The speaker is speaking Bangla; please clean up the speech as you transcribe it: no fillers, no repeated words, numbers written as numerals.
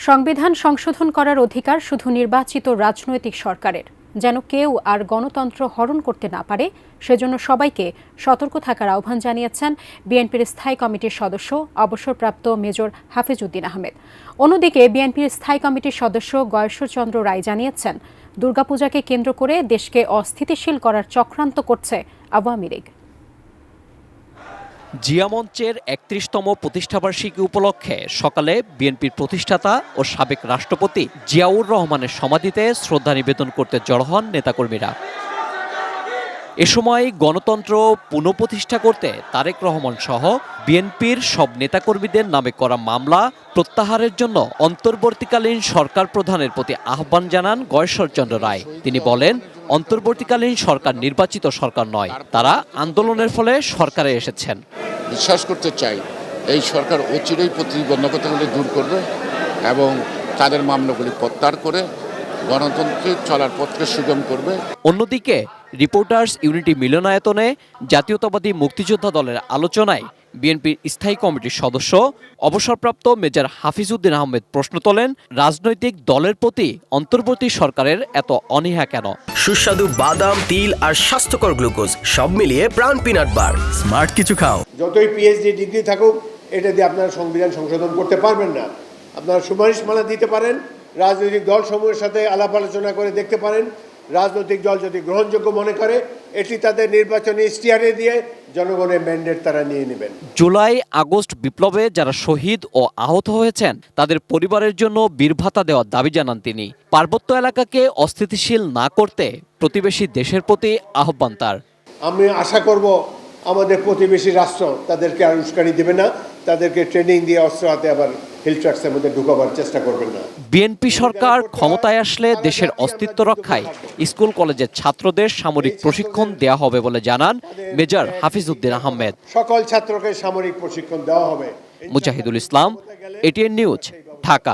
সংবিধান সংশোধন করার অধিকার শুধু নির্বাচিত রাজনৈতিক সরকারের। যেন কেউ আর গণতন্ত্র হরণ করতে না পারে, সেজন্য সবাইকে সতর্ক থাকার আহ্বান জানিয়েছেন বিএনপির স্থায়ী কমিটির সদস্য অবসরপ্রাপ্ত মেজর হাফিজউদ্দিন আহমেদ। অন্যদিকে বিএনপির স্থায়ী কমিটির সদস্য গয়েশ্বরচন্দ্র রায় জানিয়েছেন, দুর্গাপূজাকে কেন্দ্র করে দেশকে অস্থিতিশীল করার চক্রান্ত করছে আওয়ামী লীগ। জিয়া মঞ্চের ৩১তম প্রতিষ্ঠাবার্ষিকী উপলক্ষে সকালে বিএনপির প্রতিষ্ঠাতা ও সাবেক রাষ্ট্রপতি জিয়াউর রহমানের সমাধিতে শ্রদ্ধা নিবেদন করতে জড়ো হন নেতাকর্মীরা। এ সময় গণতন্ত্র পুনঃপ্রতিষ্ঠা করতে তারেক রহমান সহ বিএনপির সব নেতাকর্মীদের নামে করা মামলা প্রত্যাহারের জন্য অন্তর্বর্তীকালীন সরকার প্রধানের প্রতি আহ্বান জানান গয়েশ্বরচন্দ্র রায়। তিনি বলেন, অন্তর্বর্তীকালীন সরকার নির্বাচিত সরকার নয়, তারা আন্দোলনের ফলে সরকারে এসেছেন। বিশ্বাস করতে চাই এই সরকার অচিরেই প্রতিবন্ধকতাগুলি দূর করবে এবং তাদের মামলাগুলি প্রত্যাহার করে গণতন্ত্রের চলার পথকে সুগম করবে। অন্যদিকে রিপোর্টার্স ইউনিটি মিলনায়তনে জাতীয়তাবাদী মুক্তিযোদ্ধা দলের আলোচনায় বিএনপির স্থায়ী কমিটির সদস্য অবসরপ্রাপ্ত মেজর হাফিজউদ্দিন আহমেদ প্রশ্ন তোলেন, রাজনৈতিক দলের প্রতি অন্তর্বর্তী সরকারের এত অনীহা কেন? সুস্বাদু বাদাম, তিল আর স্বাস্থ্যকর গ্লুকোজ সব মিলিয়ে প্রাণ পিনাট বার। স্মার্ট কিছু খাও। যতই পিএইচডি ডিগ্রি থাকুক, এটা দিয়ে আপনারা সংবিধান সংশোধন করতে পারবেন না। আপনারা সুপারিশমালা দিতে পারেন, রাজনৈতিক দলসমূহের সাথে আলাপ আলোচনা করে দেখতে পারেন। রাজনৈতিক দল যদি গ্রহণযোগ্য মনে করে, এটি তাদের নির্বাচনী ইশতেহারে দিয়ে জনগণের ম্যান্ডেট তারা নিয়ে নেবেন। জুলাই আগস্ট বিপ্লবে যারা শহীদ ও আহত হয়েছেন তাদের পরিবারের জন্য বীরভাতা দেওয়ার দাবি জানান তিনি। পার্বত্য এলাকাকে অস্থিতিশীল না করতে প্রতিবেশী দেশের প্রতি আহ্বান তার। আমি আশা করব আমাদের প্রতিবেশী রাষ্ট্র তাদেরকে আর উস্কানি দেবে না, তাদেরকে ট্রেনিং দিয়ে অস্ত্র হাতে আবার হিল ট্রাক্সের মধ্যে ঢুকাবার চেষ্টা করবেন না। বিএনপি সরকার ক্ষমতায় আসলে দেশের অস্তিত্ব রক্ষায় স্কুল কলেজের ছাত্রদের সামরিক প্রশিক্ষণ দেওয়া হবে বলে জানান মেজর হাফিজউদ্দিন আহমেদ। সকল ছাত্রকে সামরিক প্রশিক্ষণ দেওয়া হবে। Mujahidul Islam, ATN news, Dhaka.